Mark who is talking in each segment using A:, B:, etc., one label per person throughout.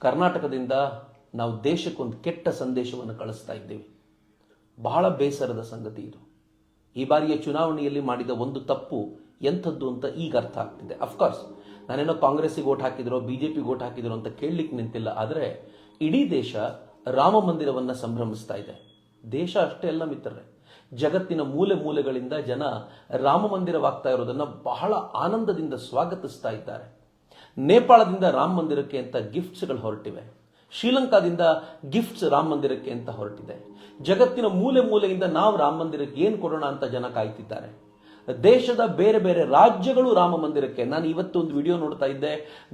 A: ಕರ್ನಾಟಕದಿಂದ ನಾವು ದೇಶಕ್ಕೊಂದು ಕೆಟ್ಟ ಸಂದೇಶವನ್ನು ಕಳಿಸ್ತಾ ಇದ್ದೇವೆ. ಬಹಳ ಬೇಸರದ ಸಂಗತಿ ಇದು. ಈ ಬಾರಿಯ ಚುನಾವಣೆಯಲ್ಲಿ ಮಾಡಿದ ಒಂದು ತಪ್ಪು ಎಂಥದ್ದು ಅಂತ ಈಗ ಅರ್ಥ ಆಗ್ತಿದೆ. ಅಫ್ಕೋರ್ಸ್ ನಾನೇನೋ ಕಾಂಗ್ರೆಸ್ಸಿಗೆ ಓಟ್ ಹಾಕಿದ್ರೋ ಬಿಜೆಪಿಗೆ ಓಟ್ ಹಾಕಿದ್ರೋ ಅಂತ ಕೇಳಲಿಕ್ಕೆ ನಿಂತಿಲ್ಲ. ಆದರೆ ಇಡೀ ದೇಶ ರಾಮ ಮಂದಿರವನ್ನು ಸಂಭ್ರಮಿಸ್ತಾ ಇದೆ. ದೇಶ ಅಷ್ಟೇ ಅಲ್ಲ ಮಿತ್ರರೇ, ಜಗತ್ತಿನ ಮೂಲೆ ಮೂಲೆಗಳಿಂದ ಜನ ರಾಮ ಮಂದಿರವಾಗ್ತಾ ಇರೋದನ್ನ ಬಹಳ ಆನಂದದಿಂದ ಸ್ವಾಗತಿಸ್ತಾ ಇದ್ದಾರೆ. ನೇಪಾಳದಿಂದ ರಾಮ ಮಂದಿರಕ್ಕೆ ಅಂತ ಗಿಫ್ಟ್ಸ್ಗಳು ಹೊರಟಿವೆ. ಶ್ರೀಲಂಕಾದಿಂದ ಗಿಫ್ಟ್ಸ್ ರಾಮ ಮಂದಿರಕ್ಕೆ ಅಂತ ಹೊರಟಿದೆ. ಜಗತ್ತಿನ ಮೂಲೆ ಮೂಲೆಯಿಂದ ನಾವು ರಾಮ ಮಂದಿರಕ್ಕೆ ಏನು ಕೊಡೋಣ ಅಂತ ಜನ ಕಾಯ್ತಿದ್ದಾರೆ. ದೇಶದ ಬೇರೆ ಬೇರೆ ರಾಜ್ಯಗಳು ರಾಮ ಮಂದಿರಕ್ಕೆ, ನಾನು ಇವತ್ತು ಒಂದು ವಿಡಿಯೋ ನೋಡ್ತಾ ಇದ್ದೆ,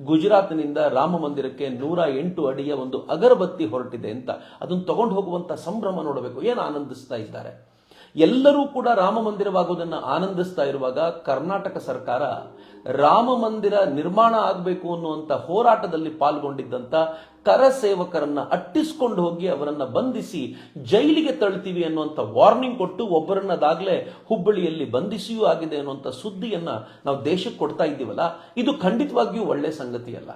A: ಗುಜರಾತ್ನಿಂದ ರಾಮ ಮಂದಿರಕ್ಕೆ 108 ಅಡಿಯ ಒಂದು ಅಗರಬತ್ತಿ ಹೊರಟಿದೆ ಅಂತ. ಅದನ್ನು ತಗೊಂಡು ಹೋಗುವಂತ ಸಂಭ್ರಮ ನೋಡಬೇಕು, ಏನು ಆನಂದಿಸ್ತಾ ಇದ್ದಾರೆ. ಎಲ್ಲರೂ ಕೂಡ ರಾಮ ಮಂದಿರವಾಗುವುದನ್ನು ಆನಂದಿಸ್ತಾ ಇರುವಾಗ ಕರ್ನಾಟಕ ಸರ್ಕಾರ ರಾಮ ಮಂದಿರ ನಿರ್ಮಾಣ ಆಗಬೇಕು ಅನ್ನುವಂಥ ಹೋರಾಟದಲ್ಲಿ ಪಾಲ್ಗೊಂಡಿದ್ದಂಥ ಕರಸೇವಕರನ್ನ ಅಟ್ಟಿಸ್ಕೊಂಡು ಹೋಗಿ ಅವರನ್ನ ಬಂಧಿಸಿ ಜೈಲಿಗೆ ತಳ್ತೀವಿ ಅನ್ನುವಂಥ ವಾರ್ನಿಂಗ್ ಕೊಟ್ಟು ಒಬ್ಬರನ್ನದಾಗಲೇ ಹುಬ್ಬಳ್ಳಿಯಲ್ಲಿ ಬಂಧಿಸಿಯೂ ಆಗಿದೆ ಅನ್ನುವಂಥ ಸುದ್ದಿಯನ್ನ ನಾವು ದೇಶಕ್ಕೆ ಕೊಡ್ತಾ ಇದ್ದೀವಲ್ಲ, ಇದು ಖಂಡಿತವಾಗಿಯೂ ಒಳ್ಳೆ ಸಂಗತಿಯಲ್ಲ.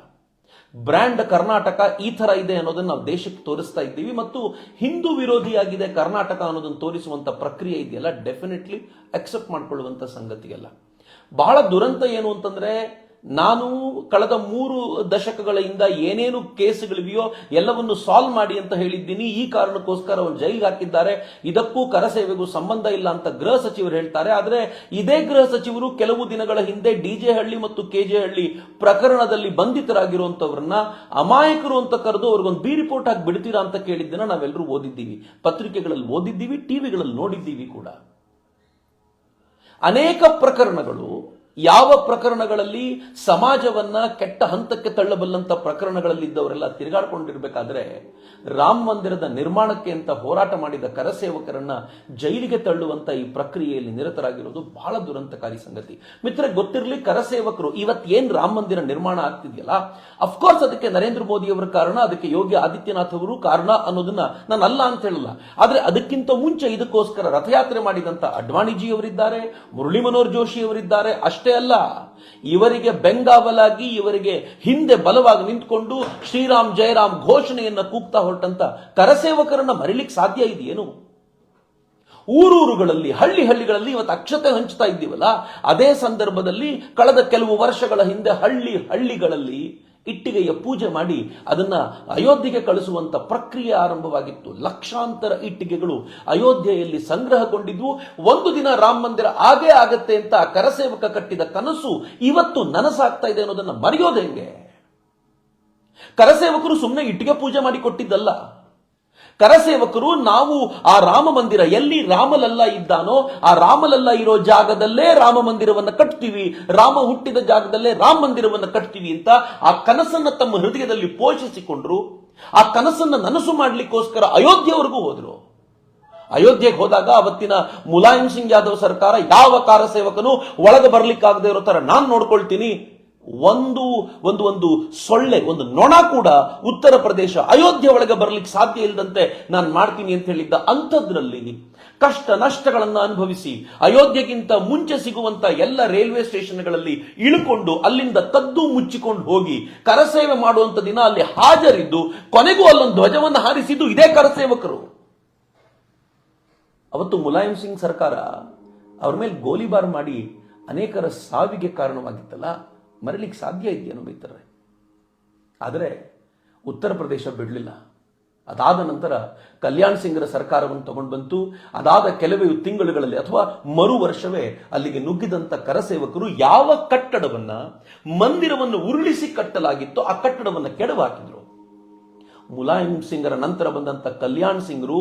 A: ಬ್ರ್ಯಾಂಡ್ ಕರ್ನಾಟಕ ಈ ತರ ಇದೆ ಅನ್ನೋದನ್ನ ನಾವು ದೇಶಕ್ಕೆ ತೋರಿಸ್ತಾ ಇದ್ದೀವಿ. ಮತ್ತು ಹಿಂದೂ ವಿರೋಧಿಯಾಗಿದೆ ಕರ್ನಾಟಕ ಅನ್ನೋದನ್ನು ತೋರಿಸುವಂತ ಪ್ರಕ್ರಿಯೆ ಇದೆಯಲ್ಲ, ಡೆಫಿನೆಟ್ಲಿ ಅಕ್ಸೆಪ್ಟ್ ಮಾಡ್ಕೊಳ್ಳುವಂತ ಸಂಗತಿಯಲ್ಲ. ಬಹಳ ದುರಂತ ಏನು ಅಂತಂದ್ರೆ, ನಾನು ಕಳೆದ 3 ದಶಕಗಳಿಂದ ಏನೇನು ಕೇಸುಗಳಿವೆಯೋ ಎಲ್ಲವನ್ನು ಸಾಲ್ವ್ ಮಾಡಿ ಅಂತ ಹೇಳಿದ್ದೀನಿ. ಈ ಕಾರಣಕ್ಕೋಸ್ಕರ ಅವ್ರು ಜೈಲಿಗೆ ಹಾಕಿದ್ದಾರೆ. ಇದಕ್ಕೂ ಕರಸೇವೆಗೂ ಸಂಬಂಧ ಇಲ್ಲ ಅಂತ ಗೃಹ ಸಚಿವರು ಹೇಳ್ತಾರೆ. ಆದರೆ ಇದೇ ಗೃಹ ಸಚಿವರು ಕೆಲವು ದಿನಗಳ ಹಿಂದೆ ಡಿಜೆ ಹಳ್ಳಿ ಮತ್ತು ಕೆಜೆ ಹಳ್ಳಿ ಪ್ರಕರಣದಲ್ಲಿ ಬಂಧಿತರಾಗಿರುವಂತವ್ರನ್ನ ಅಮಾಯಕರು ಅಂತ ಕರೆದು ಅವ್ರಿಗೊಂದು ಬಿ ರಿಪೋರ್ಟ್ ಹಾಕಿ ಬಿಡ್ತೀರಾ ಅಂತ ಕೇಳಿದ್ದನ್ನ ನಾವೆಲ್ಲರೂ ಓದಿದ್ದೀವಿ, ಪತ್ರಿಕೆಗಳಲ್ಲಿ ಓದಿದ್ದೀವಿ, ಟಿವಿಗಳಲ್ಲಿ ನೋಡಿದ್ದೀವಿ ಕೂಡ. ಅನೇಕ ಪ್ರಕರಣಗಳು, ಯಾವ ಪ್ರಕರಣಗಳಲ್ಲಿ ಸಮಾಜವನ್ನ ಕೆಟ್ಟ ಹಂತಕ್ಕೆ ತಳ್ಳಬಲ್ಲಂತ ಪ್ರಕರಣಗಳಲ್ಲಿ ಇದ್ದವರೆಲ್ಲ ತಿರುಗಾಡ್ಕೊಂಡಿರ್ಬೇಕಾದ್ರೆ ರಾಮ ಮಂದಿರದ ನಿರ್ಮಾಣಕ್ಕೆ ಅಂತ ಹೋರಾಟ ಮಾಡಿದ ಕರಸೇವಕರನ್ನ ಜೈಲಿಗೆ ತಳ್ಳುವಂತ ಈ ಪ್ರಕ್ರಿಯೆಯಲ್ಲಿ ನಿರತರಾಗಿರೋದು ಬಹಳ ದುರಂತಕಾರಿ ಸಂಗತಿ. ಮಿತ್ರ, ಗೊತ್ತಿರಲಿ, ಕರಸೇವಕರು ಇವತ್ತೇನ್ ರಾಮ ಮಂದಿರ ನಿರ್ಮಾಣ ಆಗ್ತಿದೆಯಲ್ಲ, ಅಫ್ಕೋರ್ಸ್ ಅದಕ್ಕೆ ನರೇಂದ್ರ ಮೋದಿ ಅವರ ಕಾರಣ, ಅದಕ್ಕೆ ಯೋಗಿ ಆದಿತ್ಯನಾಥ್ ಅವರು ಕಾರಣ ಅನ್ನೋದನ್ನ ನಾನು ಅಲ್ಲ ಅಂತ ಹೇಳಲ್ಲ. ಆದ್ರೆ ಅದಕ್ಕಿಂತ ಮುಂಚೆ ಇದಕ್ಕೋಸ್ಕರ ರಥಯಾತ್ರೆ ಮಾಡಿದಂತ ಅಡ್ವಾಣಿಜಿ ಅವರಿದ್ದಾರೆ, ಮುರಳಿ ಮನೋಹರ್ ಜೋಶಿ ಅವರಿದ್ದಾರೆ. ಅಷ್ಟೇ ಅಲ್ಲ, ಇವರಿಗೆ ಬೆಂಗಾವಲಾಗಿ, ಇವರಿಗೆ ಹಿಂದೆ ಬಲವಾಗಿ ನಿಂತ್ಕೊಂಡು ಶ್ರೀರಾಮ್ ಜಯರಾಮ್ ಘೋಷಣೆಯನ್ನ ಕೂಗ್ತಾ ಹೊರಟಂತ ಕರಸೇವಕರನ್ನ ಮರಿಲಿಕ್ಕೆ ಸಾಧ್ಯ ಇದೆಯೇನು? ಊರೂರುಗಳಲ್ಲಿ, ಹಳ್ಳಿಗಳಲ್ಲಿ ಇವತ್ತು ಅಕ್ಷತೆ ಹಂಚ್ತಾ ಇದ್ದೀವಲ್ಲ, ಅದೇ ಸಂದರ್ಭದಲ್ಲಿ ಕಳೆದ ಕೆಲವು ವರ್ಷಗಳ ಹಿಂದೆ ಹಳ್ಳಿಗಳಲ್ಲಿ ಇಟ್ಟಿಗೆಯ ಪೂಜೆ ಮಾಡಿ ಅದನ್ನ ಅಯೋಧ್ಯೆಗೆ ಕಳಿಸುವಂತ ಪ್ರಕ್ರಿಯೆ ಆರಂಭವಾಗಿತ್ತು. ಲಕ್ಷಾಂತರ ಇಟ್ಟಿಗೆಗಳು ಅಯೋಧ್ಯೆಯಲ್ಲಿ ಸಂಗ್ರಹಗೊಂಡಿದ್ವು. ಒಂದು ದಿನ ರಾಮ ಮಂದಿರ ಆಗೇ ಆಗತ್ತೆ ಅಂತ ಕರಸೇವಕ ಕಟ್ಟಿದ ಕನಸು ಇವತ್ತು ನನಸಾಗ್ತಾ ಇದೆ ಅನ್ನೋದನ್ನ ಮರೆಯೋದು ಹೆಂಗೆ? ಕರಸೇವಕರು ಸುಮ್ಮನೆ ಇಟ್ಟಿಗೆ ಪೂಜೆ ಮಾಡಿ ಕೊಟ್ಟಿದ್ದಲ್ಲ. ಕರಸೇವಕರು ನಾವು ಆ ರಾಮ ಮಂದಿರ ಎಲ್ಲಿ ರಾಮಲಲ್ಲ ಇದ್ದಾನೋ ಆ ರಾಮಲಲ್ಲ ಇರೋ ಜಾಗದಲ್ಲೇ ರಾಮ ಮಂದಿರವನ್ನು ಕಟ್ತೀವಿ, ರಾಮ ಹುಟ್ಟಿದ ಜಾಗದಲ್ಲೇ ರಾಮ ಮಂದಿರವನ್ನು ಕಟ್ತೀವಿ ಅಂತ ಆ ಕನಸನ್ನ ತಮ್ಮ ಹೃದಯದಲ್ಲಿ ಪೋಷಿಸಿಕೊಂಡ್ರು. ಆ ಕನಸನ್ನ ನನಸು ಮಾಡ್ಲಿಕ್ಕೋಸ್ಕರ ಅಯೋಧ್ಯೆವರೆಗೂ ಹೋದ್ರು. ಅಯೋಧ್ಯೆಗೆ ಹೋದಾಗ ಅವತ್ತಿನ ಮುಲಾಯಂ ಸಿಂಗ್ ಯಾದವ್ ಸರ್ಕಾರ ಯಾವ ಕರಸೇವಕನು ಒಳಗೆ ಬರ್ಲಿಕ್ಕಾಗದೆ ಇರೋ ತರ ನಾನು ನೋಡ್ಕೊಳ್ತೀನಿ, ಒಂದು ಸೊಳ್ಳೆ, ಒಂದು ನೊಣ ಕೂಡ ಉತ್ತರ ಪ್ರದೇಶ ಅಯೋಧ್ಯೆ ಒಳಗೆ ಬರಲಿಕ್ಕೆ ಸಾಧ್ಯ ಇಲ್ಲದಂತೆ ನಾನು ಮಾಡ್ತೀನಿ ಅಂತ ಹೇಳಿದ್ದ ಅಂಥದ್ರಲ್ಲಿ ಕಷ್ಟ ನಷ್ಟಗಳನ್ನು ಅನುಭವಿಸಿ ಅಯೋಧ್ಯೆಗಿಂತ ಮುಂಚೆ ಸಿಗುವಂತ ಎಲ್ಲ ರೈಲ್ವೆ ಸ್ಟೇಷನ್ಗಳಲ್ಲಿ ಇಳುಕೊಂಡು ಅಲ್ಲಿಂದ ತದ್ದು ಮುಚ್ಚಿಕೊಂಡು ಹೋಗಿ ಕರಸೇವೆ ಮಾಡುವಂತ ದಿನ ಅಲ್ಲಿ ಹಾಜರಿದ್ದು ಕೊನೆಗೂ ಅಲ್ಲೊಂದು ಧ್ವಜವನ್ನು ಹಾರಿಸಿದ್ದು ಇದೇ ಕರಸೇವಕರು. ಅವತ್ತು ಮುಲಾಯಂ ಸಿಂಗ್ ಸರ್ಕಾರ ಅವ್ರ ಮೇಲೆ ಗೋಲಿಬಾರ್ ಮಾಡಿ ಅನೇಕರ ಸಾವಿಗೆ ಕಾರಣವಾಗಿತ್ತಲ್ಲ, ಮರಲಿಕ್ಕೆ ಸಾಧ್ಯ ಇದೆಯೇನೋ ಮಿತ್ರರೇ? ಆದರೆ ಉತ್ತರ ಪ್ರದೇಶ ಬಿಡಲಿಲ್ಲ. ಅದಾದ ನಂತರ ಕಲ್ಯಾಣ್ ಸಿಂಗ್ರ ಸರ್ಕಾರವನ್ನು ತಗೊಂಡು ಬಂತು. ಅದಾದ ಕೆಲವೇ ತಿಂಗಳುಗಳಲ್ಲಿ ಅಥವಾ ಮರು ವರ್ಷವೇ ಅಲ್ಲಿಗೆ ನುಗ್ಗಿದಂತ ಕರಸೇವಕರು ಯಾವ ಕಟ್ಟಡವನ್ನ, ಮಂದಿರವನ್ನು ಉರುಳಿಸಿ ಕಟ್ಟಲಾಗಿತ್ತೋ ಆ ಕಟ್ಟಡವನ್ನು ಕೆಡವು ಹಾಕಿದ್ರು. ಮುಲಾಯಂ ಸಿಂಗ್ರ ನಂತರ ಬಂದಂತ ಕಲ್ಯಾಣ್ ಸಿಂಗ್ರು,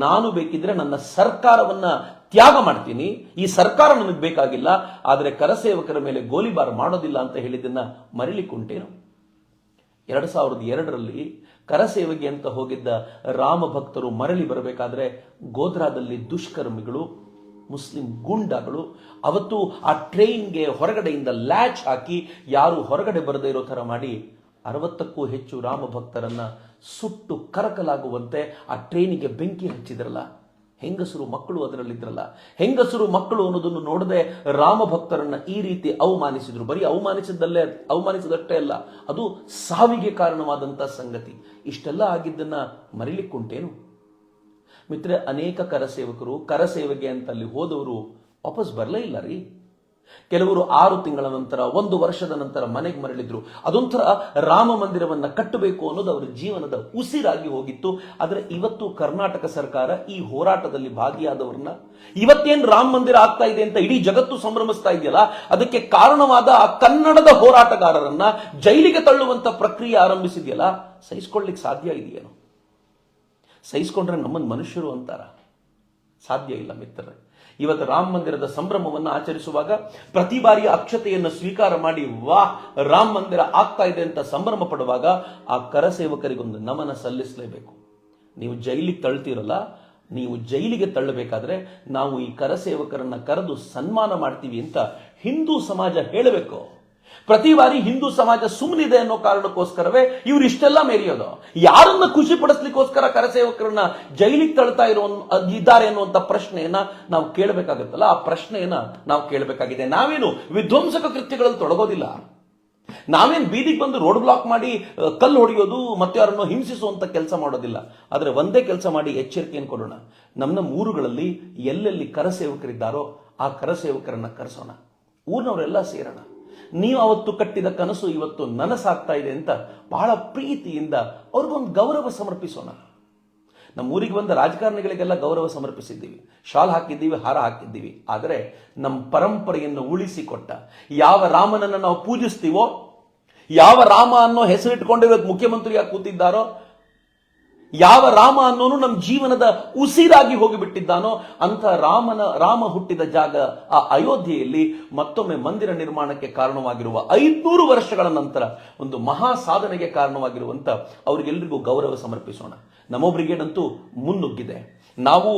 A: ನಾನು ಬೇಕಿದ್ರೆ ನನ್ನ ಸರ್ಕಾರವನ್ನ ತ್ಯಾಗ ಮಾಡ್ತೀನಿ, ಈ ಸರ್ಕಾರ ನನಗೆ ಬೇಕಾಗಿಲ್ಲ, ಆದರೆ ಕರಸೇವಕರ ಮೇಲೆ ಗೋಲಿಬಾರ್ ಮಾಡೋದಿಲ್ಲ ಅಂತ ಹೇಳಿದ್ದನ್ನ ಮರಿಲಿಕ್ಕುಂಟೇನು? 2002ರಲ್ಲಿ ಕರಸೇವೆಗೆ ಅಂತ ಹೋಗಿದ್ದ ರಾಮ ಭಕ್ತರು ಮರಳಿ ಬರಬೇಕಾದ್ರೆ ಗೋಧ್ರಾದಲ್ಲಿ ದುಷ್ಕರ್ಮಿಗಳು, ಮುಸ್ಲಿಂ ಗೂಂಡಾಗಳು ಅವತ್ತು ಆ ಟ್ರೈನ್ಗೆ ಹೊರಗಡೆಯಿಂದ ಲ್ಯಾಚ್ ಹಾಕಿ ಯಾರು ಹೊರಗಡೆ ಬರದೇ ಇರೋ ತರ ಮಾಡಿ 60ಕ್ಕೂ ಹೆಚ್ಚು ರಾಮ ಭಕ್ತರನ್ನ ಸುಟ್ಟು ಕರಕಲಾಗುವಂತೆ ಆ ಟ್ರೈನಿಗೆ ಬೆಂಕಿ ಹಚ್ಚಿದ್ರಲ್ಲ. ಹೆಂಗಸರು ಮಕ್ಕಳು ಅದರಲ್ಲಿದ್ರಲ್ಲ. ಹೆಂಗಸರು ಮಕ್ಕಳು ಅನ್ನೋದನ್ನು ನೋಡದೆ ರಾಮ ಭಕ್ತರನ್ನ ಈ ರೀತಿ ಅವಮಾನಿಸಿದ್ರು. ಬರೀ ಅವಮಾನಿಸಿದಷ್ಟೇ ಅಲ್ಲ, ಅದು ಸಾವಿಗೆ ಕಾರಣವಾದಂತ ಸಂಗತಿ. ಇಷ್ಟೆಲ್ಲ ಆಗಿದ್ದನ್ನ ಮರಿಲಿಕ್ಕುಂಟೇನು ಮಿತ್ರೆ? ಅನೇಕ ಕರಸೇವಕರು ಕರಸೇವೆಗೆ ಅಂತ ಅಲ್ಲಿ ಹೋದವರು ವಾಪಸ್ ಬರಲೇ ಇಲ್ಲ ರೀ. ಕೆಲವರು 6 ತಿಂಗಳ ನಂತರ, 1 ವರ್ಷದ ನಂತರ ಮನೆಗೆ ಮರಳಿದ್ರು. ಅದೊಂಥರ ರಾಮ ಮಂದಿರವನ್ನ ಕಟ್ಟಬೇಕು ಅನ್ನೋದು ಅವರ ಜೀವನದ ಉಸಿರಾಗಿ ಹೋಗಿತ್ತು. ಆದರೆ ಇವತ್ತು ಕರ್ನಾಟಕ ಸರ್ಕಾರ ಈ ಹೋರಾಟದಲ್ಲಿ ಭಾಗಿಯಾದವರನ್ನ, ಇವತ್ತೇನ್ ರಾಮ ಮಂದಿರ ಆಗ್ತಾ ಇದೆ ಅಂತ ಇಡೀ ಜಗತ್ತು ಸಂಭ್ರಮಿಸ್ತಾ ಇದೆಯಲ್ಲ, ಅದಕ್ಕೆ ಕಾರಣವಾದ ಆ ಕನ್ನಡದ ಹೋರಾಟಗಾರರನ್ನ ಜೈಲಿಗೆ ತಳ್ಳುವಂತ ಪ್ರಕ್ರಿಯೆ ಆರಂಭಿಸಿದೆಯಲ್ಲ, ಸಹಿಸ್ಕೊಳ್ಳಿಕ್ ಸಾಧ್ಯ ಇದೆಯೇನು? ಸಹಿಸ್ಕೊಂಡ್ರೆ ನಮ್ಮನ್ನು ಮನುಷ್ಯರು ಅಂತಾರ? ಸಾಧ್ಯ ಇಲ್ಲ ಮಿತ್ರರೇ. ಇವತ್ತು ರಾಮ ಮಂದಿರದ ಸಂಭ್ರಮವನ್ನು ಆಚರಿಸುವಾಗ ಪ್ರತಿ ಬಾರಿ ಅಕ್ಷತೆಯನ್ನು ಸ್ವೀಕಾರ ಮಾಡಿ ವಾಹ್ ರಾಮ ಮಂದಿರ ಆಗ್ತಾ ಇದೆ ಅಂತ ಸಂಭ್ರಮ ಪಡುವಾಗ ಆ ಕರಸೇವಕರಿಗೊಂದು ನಮನ ಸಲ್ಲಿಸಲೇಬೇಕು. ನೀವು ಜೈಲಿಗೆ ತಳ್ತೀರಲ್ಲ, ನೀವು ಜೈಲಿಗೆ ತಳ್ಳಬೇಕಾದ್ರೆ ನಾವು ಈ ಕರಸೇವಕರನ್ನ ಕರೆದು ಸನ್ಮಾನ ಮಾಡ್ತೀವಿ ಅಂತ ಹಿಂದೂ ಸಮಾಜ ಹೇಳಬೇಕು. ಪ್ರತಿ ಬಾರಿ ಹಿಂದೂ ಸಮಾಜ ಸುಮ್ಮನಿದೆ ಅನ್ನೋ ಕಾರಣಕ್ಕೋಸ್ಕರವೇ ಇವ್ರು ಇಷ್ಟೆಲ್ಲ ಮೆರೆಯೋದು. ಯಾರನ್ನ ಖುಷಿ ಪಡಿಸ್ಲಿಕ್ಕೋಸ್ಕರ ಕರಸೇವಕರನ್ನ ಜೈಲಿಗೆ ತಳ್ತಾ ಇದ್ದಾರೆ ಅನ್ನುವಂತ ಪ್ರಶ್ನೆಯನ್ನ ನಾವು ಕೇಳಬೇಕಾಗುತ್ತಲ್ಲ, ಆ ಪ್ರಶ್ನೆಯನ್ನ ನಾವು ಕೇಳಬೇಕಾಗಿದೆ. ನಾವೇನು ವಿಧ್ವಂಸಕ ಕೃತ್ಯಗಳಲ್ಲಿ ತೊಡಗೋದಿಲ್ಲ. ನಾವೇನು ಬೀದಿಗೆ ಬಂದು ರೋಡ್ ಬ್ಲಾಕ್ ಮಾಡಿ ಕಲ್ಲು ಹೊಡೆಯೋದು ಮತ್ತೆ ಯಾರನ್ನು ಹಿಂಸಿಸುವಂತ ಕೆಲಸ ಮಾಡೋದಿಲ್ಲ. ಆದ್ರೆ ಒಂದೇ ಕೆಲಸ ಮಾಡಿ ಎಚ್ಚರಿಕೆಯನ್ನು ಕೊಡೋಣ. ನಮ್ಮ ಊರುಗಳಲ್ಲಿ ಎಲ್ಲೆಲ್ಲಿ ಕರಸೇವಕರಿದ್ದಾರೋ ಆ ಕರಸೇವಕರನ್ನ ಕರೆಸೋಣ. ಊರಿನವರೆಲ್ಲ ಸೇರೋಣ. ನೀವು ಅವತ್ತು ಕಟ್ಟಿದ ಕನಸು ಇವತ್ತು ನನಸಾಗ್ತಾ ಇದೆ ಅಂತ ಬಹಳ ಪ್ರೀತಿಯಿಂದ ಅವ್ರಿಗೊಂದು ಗೌರವ ಸಮರ್ಪಿಸೋಣ. ನಮ್ಮ ಊರಿಗೆ ಬಂದ ರಾಜಕಾರಣಿಗಳಿಗೆಲ್ಲ ಗೌರವ ಸಮರ್ಪಿಸಿದ್ದೀವಿ, ಶಾಲ್ ಹಾಕಿದ್ದೀವಿ, ಹಾರ ಹಾಕಿದ್ದೀವಿ. ಆದರೆ ನಮ್ಮ ಪರಂಪರೆಯನ್ನು ಉಳಿಸಿಕೊಟ್ಟ ಯಾವ ರಾಮನನ್ನ ನಾವು ಪೂಜಿಸ್ತೀವೋ, ಯಾವ ರಾಮ ಅನ್ನೋ ಹೆಸರಿಟ್ಕೊಂಡಿರೋ ಮುಖ್ಯಮಂತ್ರಿಯಾಗಿ ಕೂತಿದ್ದಾರೋ, ಯಾವ ರಾಮ ಅನ್ನೋನು ನಮ್ಮ ಜೀವನದ ಉಸಿರಾಗಿ ಹೋಗಿಬಿಟ್ಟಿದ್ದಾನೋ ಅಂತ ರಾಮ ಹುಟ್ಟಿದ ಜಾಗ ಆ ಅಯೋಧ್ಯೆಯಲ್ಲಿ ಮತ್ತೊಮ್ಮೆ ಮಂದಿರ ನಿರ್ಮಾಣಕ್ಕೆ ಕಾರಣವಾಗಿರುವ 500 ವರ್ಷಗಳ ನಂತರ ಒಂದು ಮಹಾ ಸಾಧನೆಗೆ ಕಾರಣವಾಗಿರುವಂತ ಅವರಿಗೆಲ್ಲರಿಗೂ ಗೌರವ ಸಮರ್ಪಿಸೋಣ. ನಮೋ ಬ್ರಿಗೇಡ್ ಅಂತೂ ಮುನ್ನುಗ್ಗಿದೆ. ನಾವು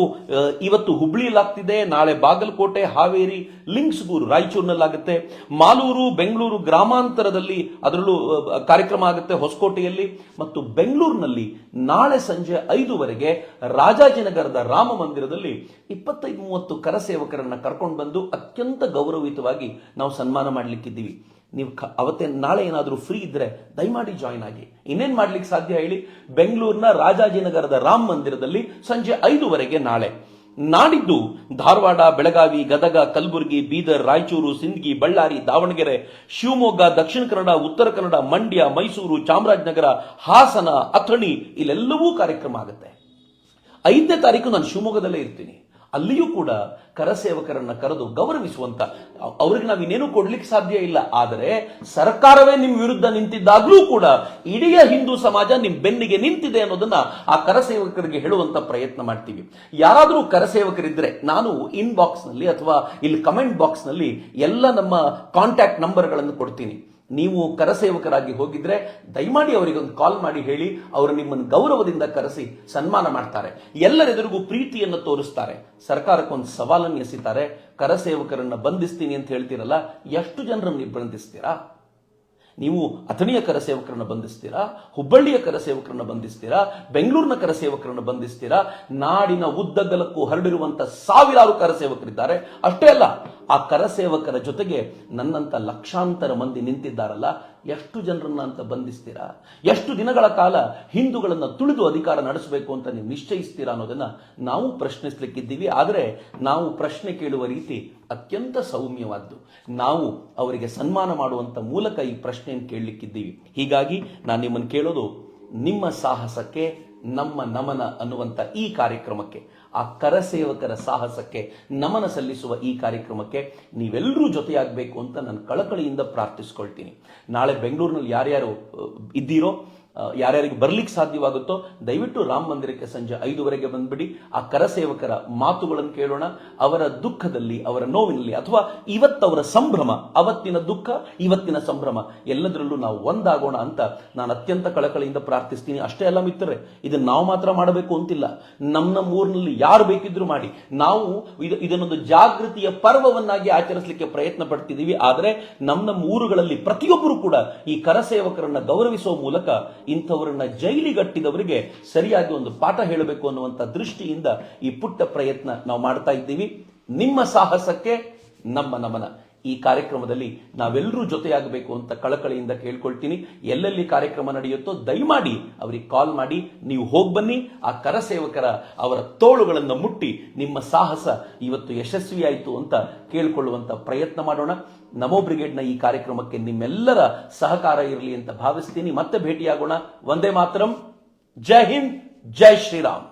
A: ಇವತ್ತು ಹುಬ್ಳಿಯಲ್ಲಾಗ್ತಿದೆ, ನಾಳೆ ಬಾಗಲಕೋಟೆ, ಹಾವೇರಿ, ಲಿಂಕ್ಸ್ಗೂರು, ರಾಯಚೂರಿನಲ್ಲಾಗುತ್ತೆ, ಮಾಲೂರು, ಬೆಂಗಳೂರು ಗ್ರಾಮಾಂತರದಲ್ಲಿ ಅದರಲ್ಲೂ ಕಾರ್ಯಕ್ರಮ ಆಗುತ್ತೆ, ಹೊಸಕೋಟೆಯಲ್ಲಿ ಮತ್ತು ಬೆಂಗಳೂರಿನಲ್ಲಿ ನಾಳೆ ಸಂಜೆ 5 ರಾಜಾಜಿನಗರದ ರಾಮ ಮಂದಿರದಲ್ಲಿ 25-30 ಕರಸೇವಕರನ್ನ ಕರ್ಕೊಂಡು ಬಂದು ಅತ್ಯಂತ ಗೌರವಯುತವಾಗಿ ನಾವು ಸನ್ಮಾನ ಮಾಡಲಿಕ್ಕಿದ್ದೀವಿ. ನೀವು ನಾಳೆ ಏನಾದರೂ ಫ್ರೀ ಇದ್ರೆ ದಯಮಾಡಿ ಜಾಯಿನ್ ಆಗಿ. ಇನ್ನೇನ್ ಮಾಡ್ಲಿಕ್ಕೆ ಸಾಧ್ಯ ಹೇಳಿ? ಬೆಂಗಳೂರಿನ ರಾಜಾಜಿನಗರದ ರಾಮ ಮಂದಿರದಲ್ಲಿ ಸಂಜೆ 5 ನಾಳೆ. ನಾಡಿದ್ದು ಧಾರವಾಡ, ಬೆಳಗಾವಿ, ಗದಗ, ಕಲಬುರಗಿ, ಬೀದರ್, ರಾಯಚೂರು, ಸಿಂದಗಿ, ಬಳ್ಳಾರಿ, ದಾವಣಗೆರೆ, ಶಿವಮೊಗ್ಗ, ದಕ್ಷಿಣ ಕನ್ನಡ, ಉತ್ತರ ಕನ್ನಡ, ಮಂಡ್ಯ, ಮೈಸೂರು, ಚಾಮರಾಜನಗರ, ಹಾಸನ, ಅಥಣಿ ಇಲ್ಲೆಲ್ಲವೂ ಕಾರ್ಯಕ್ರಮ ಆಗುತ್ತೆ. 5ನೇ ತಾರೀಕು ನಾನು ಶಿವಮೊಗ್ಗದಲ್ಲೇ ಇರ್ತೀನಿ. ಅಲ್ಲಿಯೂ ಕೂಡ ಕರಸೇವಕರನ್ನ ಕರೆದು ಗೌರವಿಸುವಂತ, ಅವ್ರಿಗೆ ನಾವಿನ್ನೇನು ಕೊಡ್ಲಿಕ್ಕೆ ಸಾಧ್ಯ ಇಲ್ಲ. ಆದರೆ ಸರ್ಕಾರವೇ ನಿಮ್ ವಿರುದ್ಧ ನಿಂತಿದ್ದಾಗ್ಲೂ ಕೂಡ ಇಡೀ ಹಿಂದೂ ಸಮಾಜ ನಿಮ್ ಬೆನ್ನಿಗೆ ನಿಂತಿದೆ ಅನ್ನೋದನ್ನ ಆ ಕರಸೇವಕರಿಗೆ ಹೇಳುವಂತ ಪ್ರಯತ್ನ ಮಾಡ್ತೀವಿ. ಯಾರಾದರೂ ಕರಸೇವಕರಿದ್ರೆ ನಾನು ಇನ್ಬಾಕ್ಸ್ ನಲ್ಲಿ ಅಥವಾ ಇಲ್ಲಿ ಕಮೆಂಟ್ ಬಾಕ್ಸ್ ನಲ್ಲಿ ಎಲ್ಲ ನಮ್ಮ ಕಾಂಟ್ಯಾಕ್ಟ್ ನಂಬರ್ಗಳನ್ನು ಕೊಡ್ತೀನಿ. ನೀವು ಕರಸೇವಕರಾಗಿ ಹೋಗಿದ್ರೆ ದಯಮಾಡಿ ಅವರಿಗೊಂದು ಕಾಲ್ ಮಾಡಿ ಹೇಳಿ. ಅವರು ನಿಮ್ಮನ್ನು ಗೌರವದಿಂದ ಕರೆಸಿ ಸನ್ಮಾನ ಮಾಡ್ತಾರೆ, ಎಲ್ಲರೆದುರಿಗೂ ಪ್ರೀತಿಯನ್ನು ತೋರಿಸ್ತಾರೆ. ಸರ್ಕಾರಕ್ಕೊಂದು ಸವಾಲನ್ನು ಎಸಿತಾರೆ, ಕರಸೇವಕರನ್ನ ಬಂಧಿಸ್ತೀನಿ ಅಂತ ಹೇಳ್ತೀರಲ್ಲ, ಎಷ್ಟು ಜನರನ್ನು ಬಂಧಿಸ್ತೀರಾ? ನೀವು ಅಥಣಿಯ ಕರಸೇವಕರನ್ನ ಬಂಧಿಸ್ತೀರಾ, ಹುಬ್ಬಳ್ಳಿಯ ಕರಸೇವಕರನ್ನ ಬಂಧಿಸ್ತೀರಾ, ಬೆಂಗಳೂರಿನ ಕರಸೇವಕರನ್ನ ಬಂಧಿಸ್ತೀರಾ? ನಾಡಿನ ಉದ್ದಗಲಕ್ಕೂ ಹರಡಿರುವಂತ ಸಾವಿರಾರು ಕರಸೇವಕರಿದ್ದಾರೆ. ಅಷ್ಟೇ ಅಲ್ಲ, ಆ ಕರಸೇವಕರ ಜೊತೆಗೆ ನನ್ನಂತ ಲಕ್ಷಾಂತರ ಮಂದಿ ನಿಂತಿದ್ದಾರಲ್ಲ, ಎಷ್ಟು ಜನರನ್ನ ಅಂತ ಬಂಧಿಸ್ತೀರಾ? ಎಷ್ಟು ದಿನಗಳ ಕಾಲ ಹಿಂದೂಗಳನ್ನ ತುಳಿದು ಅಧಿಕಾರ ನಡೆಸಬೇಕು ಅಂತ ನೀವು ನಿಶ್ಚಯಿಸ್ತೀರಾ ಅನ್ನೋದನ್ನ ನಾವು ಪ್ರಶ್ನಿಸ್ಲಿಕ್ಕಿದ್ದೀವಿ. ಆದರೆ ನಾವು ಪ್ರಶ್ನೆ ಕೇಳುವ ರೀತಿ ಅತ್ಯಂತ ಸೌಮ್ಯವಾದ್ದು. ನಾವು ಅವರಿಗೆ ಸನ್ಮಾನ ಮಾಡುವಂತ ಮೂಲಕ ಈ ಪ್ರಶ್ನೆಯನ್ನು ಕೇಳಲಿಕ್ಕಿದ್ದೀವಿ. ಹೀಗಾಗಿ ನಾನು ನಿಮ್ಮನ್ನು ಕೇಳೋದು, ನಿಮ್ಮ ಸಾಹಸಕ್ಕೆ ನಮ್ಮ ನಮನ ಅನ್ನುವಂಥ ಈ ಕಾರ್ಯಕ್ರಮಕ್ಕೆ, ಆ ಕರಸೇವಕರ ಸಾಹಸಕ್ಕೆ ನಮನ ಸಲ್ಲಿಸುವ ಈ ಕಾರ್ಯಕ್ರಮಕ್ಕೆ ನೀವೆಲ್ಲರೂ ಜೊತೆಯಾಗಬೇಕು ಅಂತ ನಾನು ಕಳಕಳಿಯಿಂದ ಪ್ರಾರ್ಥಿಸ್ಕೊಳ್ತೀನಿ. ನಾಳೆ ಬೆಂಗಳೂರಿನಲ್ಲಿ ಯಾರ್ಯಾರು ಇದ್ದೀರೋ, ಯಾರ್ಯಾರಿಗೆ ಬರ್ಲಿಕ್ಕೆ ಸಾಧ್ಯವಾಗುತ್ತೋ ದಯವಿಟ್ಟು ರಾಮ ಮಂದಿರಕ್ಕೆ ಸಂಜೆ 5 ಬಂದ್ಬಿಡಿ. ಆ ಕರಸೇವಕರ ಮಾತುಗಳನ್ನು ಕೇಳೋಣ. ಅವರ ದುಃಖದಲ್ಲಿ, ಅವರ ನೋವಿನಲ್ಲಿ, ಅಥವಾ ಇವತ್ತವರ ಸಂಭ್ರಮ, ಅವತ್ತಿನ ದುಃಖ, ಇವತ್ತಿನ ಸಂಭ್ರಮ ಎಲ್ಲದರಲ್ಲೂ ನಾವು ಒಂದಾಗೋಣ ಅಂತ ನಾನು ಅತ್ಯಂತ ಕಳಕಳಿಯಿಂದ ಪ್ರಾರ್ಥಿಸ್ತೀನಿ. ಅಷ್ಟೇ ಅಲ್ಲ ಮಿತ್ರರೇ, ಇದನ್ನು ನಾವು ಮಾತ್ರ ಮಾಡಬೇಕು ಅಂತಿಲ್ಲ. ನಮ್ಮ ಊರಿನಲ್ಲಿ ಯಾರು ಬೇಕಿದ್ರು ಮಾಡಿ. ನಾವು ಇದನ್ನೊಂದು ಜಾಗೃತಿಯ ಪರ್ವವನ್ನಾಗಿ ಆಚರಿಸಲಿಕ್ಕೆ ಪ್ರಯತ್ನ ಪಡ್ತಿದ್ದೀವಿ. ಆದರೆ ನಮ್ಮ ಊರುಗಳಲ್ಲಿ ಪ್ರತಿಯೊಬ್ಬರು ಕೂಡ ಈ ಕರಸೇವಕರನ್ನ ಗೌರವಿಸುವ ಮೂಲಕ ಇಂಥವರನ್ನ ಜೈಲಿಗಟ್ಟಿದವರಿಗೆ ಸರಿಯಾಗಿ ಒಂದು ಪಾಠ ಹೇಳಬೇಕು ಅನ್ನುವಂಥ ದೃಷ್ಟಿಯಿಂದ ಈ ಪುಟ್ಟ ಪ್ರಯತ್ನ ನಾವು ಮಾಡ್ತಾ ಇದ್ದೀವಿ. ನಿಮ್ಮ ಸಾಹಸಕ್ಕೆ ನಮ್ಮ ನಮನ. ಈ ಕಾರ್ಯಕ್ರಮದಲ್ಲಿ ನಾವೆಲ್ಲರೂ ಜೊತೆಯಾಗಬೇಕು ಅಂತ ಕಳಕಳಿಯಿಂದ ಕೇಳ್ಕೊಳ್ತೀನಿ. ಎಲ್ಲೆಲ್ಲಿ ಕಾರ್ಯಕ್ರಮ ನಡೆಯುತ್ತೋ ದಯಮಾಡಿ ಅವರಿಗೆ ಕಾಲ್ ಮಾಡಿ ನೀವು ಹೋಗಿ ಬನ್ನಿ. ಆ ಕರಸೇವಕರ ಅವರ ತೋಳುಗಳನ್ನು ಮುಟ್ಟಿ ನಿಮ್ಮ ಸಾಹಸ ಇವತ್ತು ಯಶಸ್ವಿಯಾಯಿತು ಅಂತ ಕೇಳ್ಕೊಳ್ಳುವಂತ ಪ್ರಯತ್ನ ಮಾಡೋಣ. ನಮೋ ಬ್ರಿಗೇಡ್ನ ಈ ಕಾರ್ಯಕ್ರಮಕ್ಕೆ ನಿಮ್ಮೆಲ್ಲರ ಸಹಕಾರ ಇರಲಿ ಅಂತ ಭಾವಿಸ್ತೀನಿ. ಮತ್ತೆ ಭೇಟಿಯಾಗೋಣ. ವಂದೇ ಮಾತರಂ. ಜೈ ಹಿಂದ್, ಜೈ ಶ್ರೀರಾಮ್.